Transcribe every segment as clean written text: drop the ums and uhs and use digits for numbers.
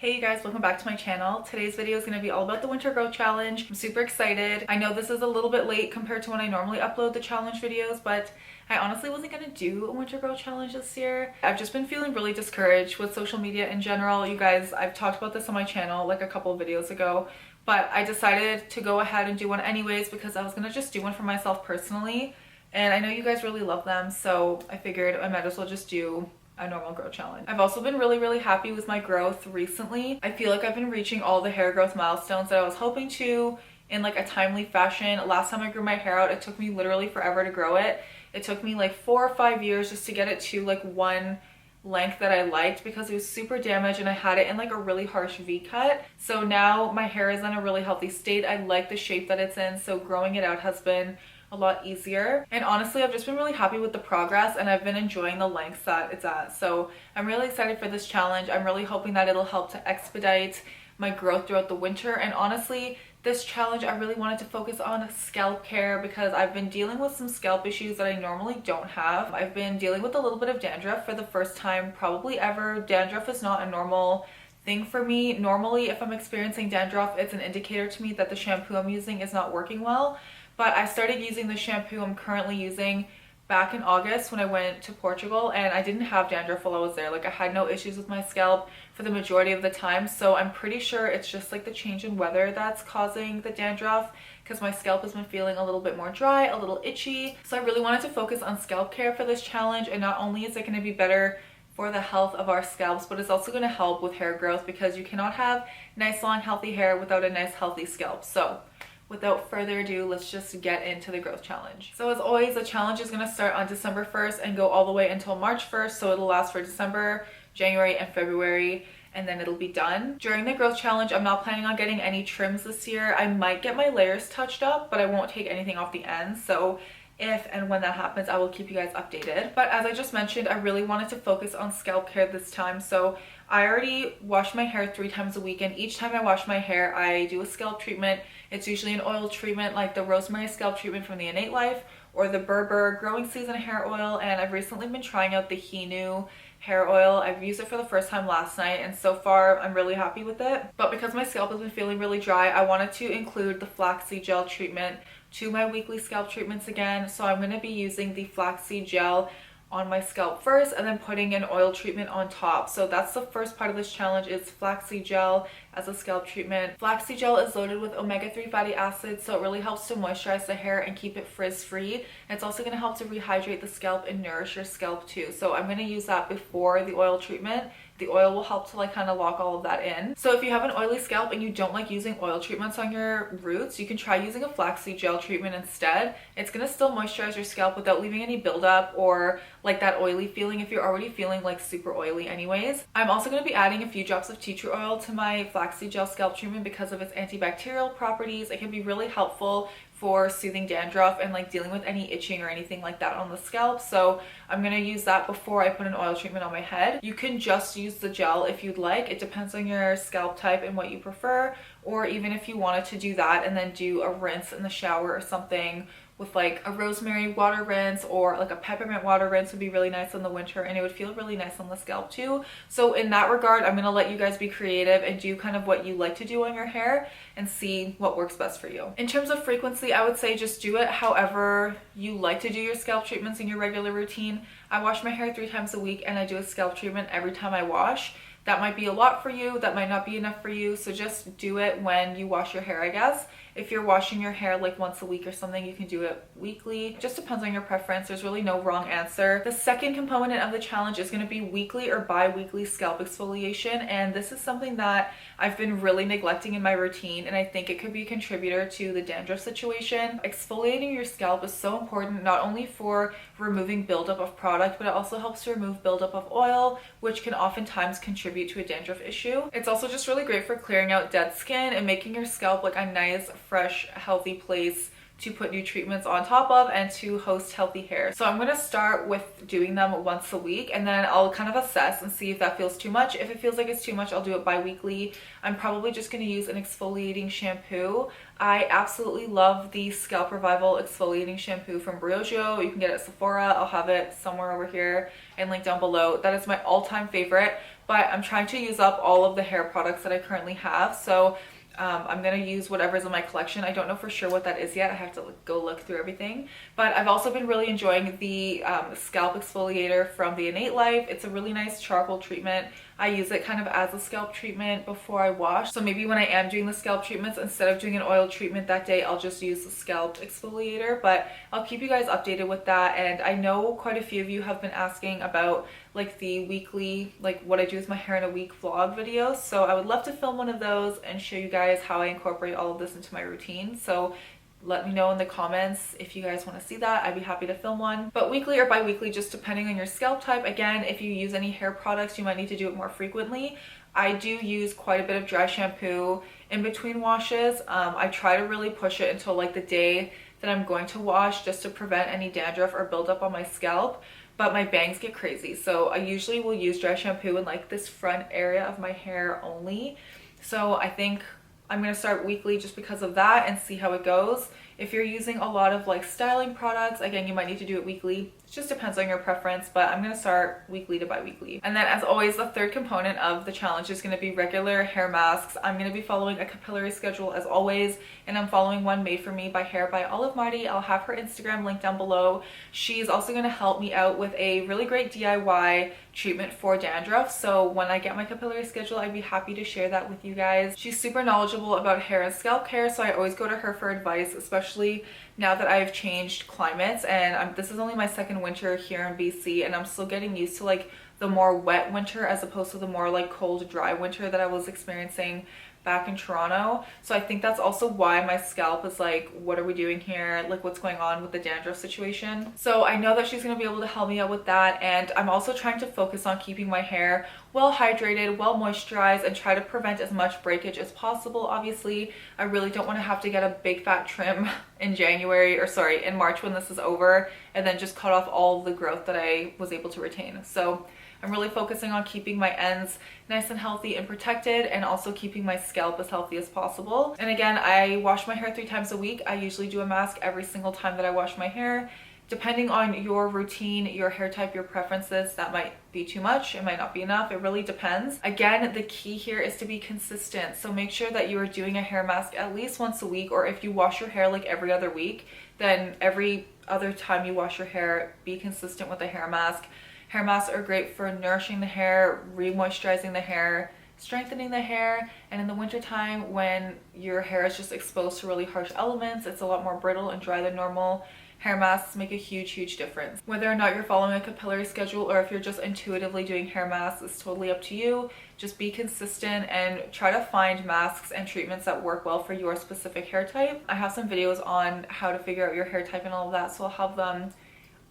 Hey you guys, welcome back to my channel. Today's video is going to be all about the winter growth challenge. I'm super excited. I know this is a little bit late compared to when I normally upload the challenge videos, but I honestly wasn't going to do a winter growth challenge this year. I've just been feeling really discouraged with social media in general. You guys, I've talked about this on my channel like a couple of videos ago, but I decided to go ahead and do one anyways because I was going to just do one for myself personally. And I know you guys really love them, so I figured I might as well just do a normal growth challenge. I've also been really happy with my growth recently. I feel like I've been reaching all the hair growth milestones that I was hoping to in like a timely fashion. Last time I grew my hair out, it took me literally forever to grow it. It took me like 4 or 5 years just to get it to like one length that I liked because it was super damaged and I had it in like a really harsh V cut. So now my hair is in a really healthy state. I like the shape that it's in, so growing it out has been a lot easier. And honestly, I've just been really happy with the progress and I've been enjoying the lengths that it's at. So I'm really excited for this challenge. I'm really hoping that it'll help to expedite my growth throughout the winter. And honestly, this challenge, I really wanted to focus on scalp care because I've been dealing with some scalp issues that I normally don't have. I've been dealing with a little bit of dandruff for the first time probably ever. Dandruff is not a normal thing for me. Normally, if I'm experiencing dandruff, it's an indicator to me that the shampoo I'm using is not working well. But I started using the shampoo I'm currently using back in August when I went to Portugal, and I didn't have dandruff while I was there. Like, I had no issues with my scalp for the majority of the time, so I'm pretty sure it's just like the change in weather that's causing the dandruff because my scalp has been feeling a little bit more dry, a little itchy. So I really wanted to focus on scalp care for this challenge, and not only is it going to be better for the health of our scalps, but it's also going to help with hair growth because you cannot have nice long healthy hair without a nice healthy scalp. So without further ado, let's just get into the growth challenge. So as always, the challenge is going to start on December 1st and go all the way until March 1st. So it'll last for December, January, and February, and then it'll be done. During the growth challenge, I'm not planning on getting any trims this year. I might get my layers touched up, but I won't take anything off the ends. So if and when that happens, I will keep you guys updated. But as I just mentioned, I really wanted to focus on scalp care this time. So I already wash my hair 3 times a week, and each time I wash my hair, I do a scalp treatment. It's usually an oil treatment like the rosemary scalp treatment from the Innate Life or the Berber growing season hair oil, and I've recently been trying out the Hinu hair oil. I've used it for the first time last night, and so far I'm really happy with it. But because my scalp has been feeling really dry, I wanted to include the flaxseed gel treatment to my weekly scalp treatments again. So I'm going to be using the flaxseed gel on my scalp first and then putting an oil treatment on top. So that's the first part of this challenge, is flaxseed gel as a scalp treatment. Flaxseed gel is loaded with omega-3 fatty acids, so it really helps to moisturize the hair and keep it frizz-free. It's also going to help to rehydrate the scalp and nourish your scalp too. So I'm going to use that before the oil treatment. The oil will help to like kind of lock all of that in. So if you have an oily scalp and you don't like using oil treatments on your roots, you can try using a flaxseed gel treatment instead. It's going to still moisturize your scalp without leaving any buildup or like that oily feeling if you're already feeling like super oily anyways. I'm also going to be adding a few drops of tea tree oil to my flaxseed gel scalp treatment because of its antibacterial properties. It can be really helpful for soothing dandruff and like dealing with any itching or anything like that on the scalp. So I'm going to use that before I put an oil treatment on my head. You can just use the gel if you'd like. It depends on your scalp type and what you prefer, or even if you wanted to do that and then do a rinse in the shower or something with like a rosemary water rinse or like a peppermint water rinse would be really nice in the winter, and it would feel really nice on the scalp too. So in that regard, I'm going to let you guys be creative and do kind of what you like to do on your hair and see what works best for you. In terms of frequency, I would say just do it however you like to do your scalp treatments in your regular routine. I wash my hair 3 times a week and I do a scalp treatment every time I wash. That might be a lot for you, that might not be enough for you, so just do it when you wash your hair, I guess. If you're washing your hair like once a week or something, you can do it weekly. It just depends on your preference. There's really no wrong answer. The second component of the challenge is going to be weekly or bi-weekly scalp exfoliation, and this is something that I've been really neglecting in my routine, and I think it could be a contributor to the dandruff situation. Exfoliating your scalp is so important, not only for removing buildup of product, but it also helps to remove buildup of oil, which can oftentimes contribute to a dandruff issue. It's also just really great for clearing out dead skin and making your scalp like a nice, fresh, healthy place to put new treatments on top of and to host healthy hair. So I'm going to start with doing them once a week, and then I'll kind of assess and see if that feels too much. If it feels like it's too much, I'll do it bi-weekly. I'm probably just going to use an exfoliating shampoo. I absolutely love the Scalp Revival exfoliating shampoo from Briogeo. You can get it at Sephora. I'll have it somewhere over here and link down below. That is my all-time favorite. but I'm trying to use up all of the hair products that I currently have. So I'm gonna use whatever's in my collection. I don't know for sure what that is yet. I have to go look through everything. But I've also been really enjoying the Scalp Exfoliator from the Innate Life. It's a really nice charcoal treatment. I use it kind of as a scalp treatment before I wash. So maybe when I am doing the scalp treatments, instead of doing an oil treatment that day, I'll just use the Scalp Exfoliator. But I'll keep you guys updated with that. And I know quite a few of you have been asking about like the weekly, like what I do with my hair in a week vlog videos. So I would love to film one of those and show you guys how I incorporate all of this into my routine. So let me know in the comments if you guys want to see that. I'd be happy to film one. But weekly or bi-weekly, just depending on your scalp type. Again, if you use any hair products, you might need to do it more frequently. I do use quite a bit of dry shampoo in between washes. I try to really push it until like the day that I'm going to wash, just to prevent any dandruff or buildup on my scalp. But my bangs get crazy, so I usually will use dry shampoo in like this front area of my hair only. So I think I'm going to start weekly just because of that and see how it goes. If you're using a lot of like styling products, again, you might need to do it weekly. It just depends on your preference, but I'm going to start weekly to bi-weekly. And then as always, the third component of the challenge is going to be regular hair masks. I'm going to be following a capillary schedule as always, and I'm following one made for me by Hair by Olive Marty. I'll have her Instagram linked down below. She's also going to help me out with a really great DIY treatment for dandruff. So when I get my capillary schedule, I'd be happy to share that with you guys. She's super knowledgeable about hair and scalp care, so I always go to her for advice, especially now that I've changed climates. And this is only my second winter here in BC, and I'm still getting used to like the more wet winter as opposed to the more like cold, dry winter that I was experiencing back in Toronto. So I think that's also why my scalp is like, what are we doing here? Like, what's going on with the dandruff situation? So I know that she's going to be able to help me out with that. And I'm also trying to focus on keeping my hair well hydrated, well moisturized, and try to prevent as much breakage as possible. Obviously, I really don't want to have to get a big fat trim in in March when this is over, and then just cut off all the growth that I was able to retain. So I'm really focusing on keeping my ends nice and healthy and protected, and also keeping my scalp as healthy as possible. And again, I wash my hair 3 times a week. I usually do a mask every single time that I wash my hair. Depending on your routine, your hair type, your preferences, that might be too much, it might not be enough. It really depends. Again, the key here is to be consistent. So make sure that you are doing a hair mask at least once a week, or if you wash your hair like every other week, then every other time you wash your hair, be consistent with a hair mask. Hair masks are great for nourishing the hair, re-moisturizing the hair, strengthening the hair, and in the wintertime when your hair is just exposed to really harsh elements, it's a lot more brittle and dry than normal. Hair masks make a huge difference. Whether or not you're following a capillary schedule, or if you're just intuitively doing hair masks, is totally up to you. Just be consistent and try to find masks and treatments that work well for your specific hair type. I have some videos on how to figure out your hair type and all of that, so I'll have them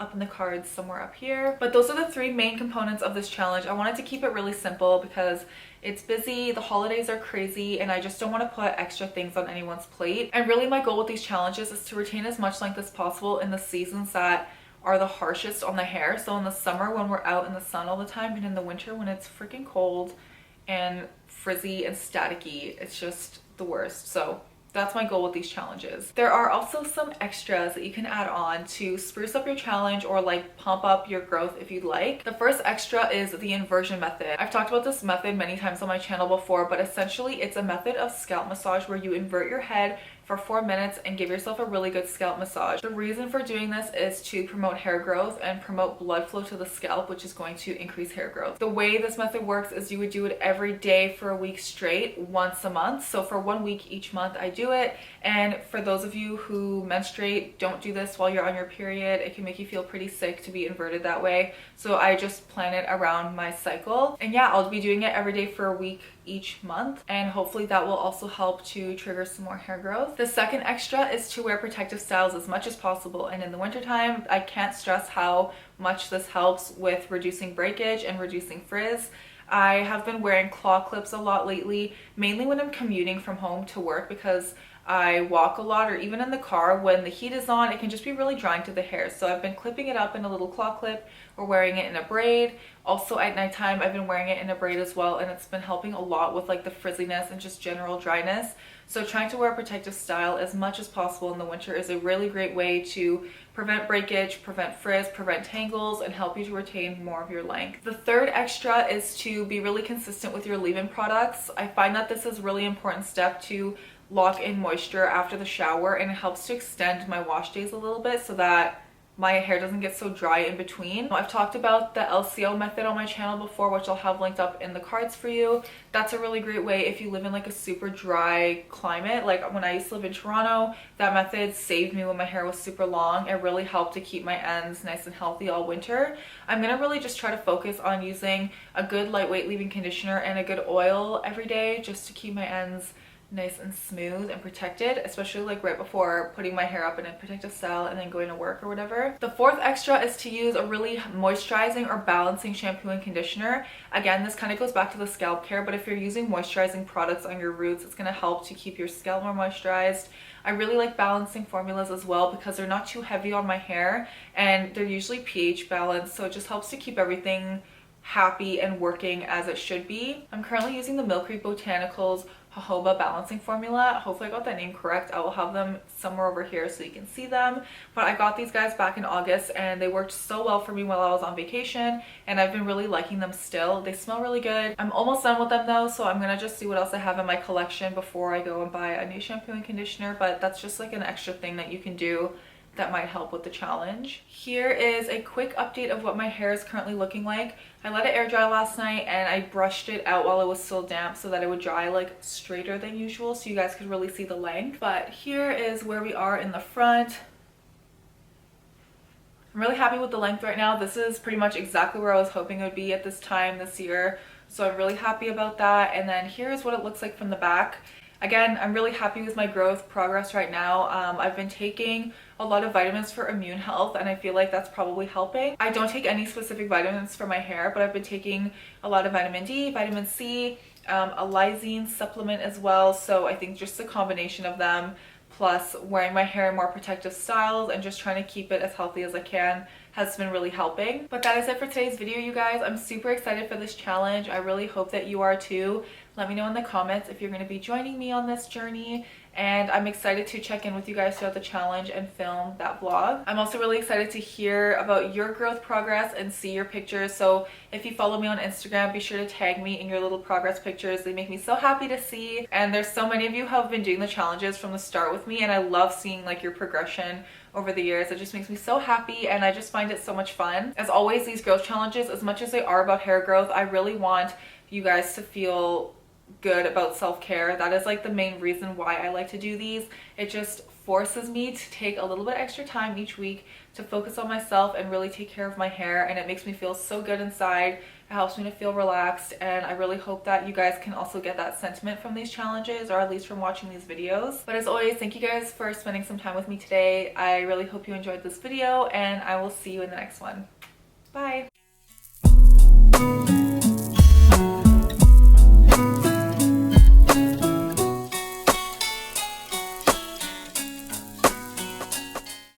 up in the cards somewhere up here. But those are the 3 main components of this challenge. I wanted to keep it really simple because it's busy, the holidays are crazy, and I just don't want to put extra things on anyone's plate. And really my goal with these challenges is to retain as much length as possible in the seasons that are the harshest on the hair. So in the summer when we're out in the sun all the time, and in the winter when it's freaking cold and frizzy and staticky, it's just the worst. So that's my goal with these challenges. There are also some extras that you can add on to spruce up your challenge, or like pump up your growth if you'd like. The first extra is the inversion method. I've talked about this method many times on my channel before, but essentially it's a method of scalp massage where you invert your head for 4 minutes and give yourself a really good scalp massage. The reason for doing this is to promote hair growth and promote blood flow to the scalp, which is going to increase hair growth. The way this method works is you would do it every day for a week straight, once a month. So for 1 week each month I do it. And for those of you who menstruate, don't do this while you're on your period. It can make you feel pretty sick to be inverted that way. So I just plan it around my cycle. And yeah, I'll be doing it every day for a week each month, and hopefully that will also help to trigger some more hair growth. The second extra is to wear protective styles as much as possible, and in the wintertime I can't stress how much this helps with reducing breakage and reducing frizz. I have been wearing claw clips a lot lately, mainly when I'm commuting from home to work, because I walk a lot, or even in the car when the heat is on, it can just be really drying to the hair. So I've been clipping it up in a little claw clip or wearing it in a braid. Also at nighttime, I've been wearing it in a braid as well, and it's been helping a lot with like the frizziness and just general dryness. So trying to wear a protective style as much as possible in the winter is a really great way to prevent breakage, prevent frizz, prevent tangles, and help you to retain more of your length. The third extra is to be really consistent with your leave-in products. I find that this is a really important step to lock in moisture after the shower, and it helps to extend my wash days a little bit so that my hair doesn't get so dry in between. I've talked about the LCO method on my channel before, which I'll have linked up in the cards for you. That's a really great way if you live in like a super dry climate. Like when I used to live in Toronto, that method saved me when my hair was super long. It really helped to keep my ends nice and healthy all winter. I'm gonna really just try to focus on using a good lightweight leave-in conditioner and a good oil every day just to keep my ends nice and smooth and protected, especially like right before putting my hair up in a protective style and then going to work or whatever. The fourth extra is to use a really moisturizing or balancing shampoo and conditioner. Again, this kind of goes back to the scalp care, but if you're using moisturizing products on your roots, it's going to help to keep your scalp more moisturized. I really like balancing formulas as well because they're not too heavy on my hair and they're usually pH balanced, so it just helps to keep everything happy and working as it should be. I'm currently using the Milk Creek Botanicals jojoba balancing formula. Hopefully I got that name correct. I will have them somewhere over here so you can see them. But I got these guys back in August and they worked so well for me while I was on vacation, and I've been really liking them still. They smell really good. I'm almost done with them though, so I'm gonna just see what else I have in my collection before I go and buy a new shampoo and conditioner. But that's just like an extra thing that you can do that might help with the challenge. Here is a quick update of what my hair is currently looking like. I let it air dry last night and I brushed it out while it was still damp so that it would dry like straighter than usual so you guys could really see the length. But here is where we are in the front. I'm really happy with the length right now. This is pretty much exactly where I was hoping it would be at this time this year. So I'm really happy about that. And then here's what it looks like from the back. Again, I'm really happy with my growth progress right now. I've been taking a lot of vitamins for immune health and I feel like that's probably helping. I don't take any specific vitamins for my hair, but I've been taking a lot of vitamin D, vitamin C, a lysine supplement as well. So I think just the combination of them plus wearing my hair in more protective styles and just trying to keep it as healthy as I can has been really helping. But that is it for today's video, you guys. I'm super excited for this challenge. I really hope that you are too. Let me know in the comments if you're going to be joining me on this journey, and I'm excited to check in with you guys throughout the challenge and film that vlog. I'm also really excited to hear about your growth progress and see your pictures. So if you follow me on Instagram, be sure to tag me in your little progress pictures. They make me so happy to see, and there's so many of you who have been doing the challenges from the start with me, and I love seeing like your progression over the years. It just makes me so happy and I just find it so much fun. As always, these growth challenges, as much as they are about hair growth, I really want you guys to feel good about self-care. That is like the main reason why I like to do these. It just forces me to take a little bit extra time each week to focus on myself and really take care of my hair, and it makes me feel so good inside. It helps me to feel relaxed, and I really hope that you guys can also get that sentiment from these challenges, or at least from watching these videos. But as always, thank you guys for spending some time with me today. I really hope you enjoyed this video, and I will see you in the next one. Bye!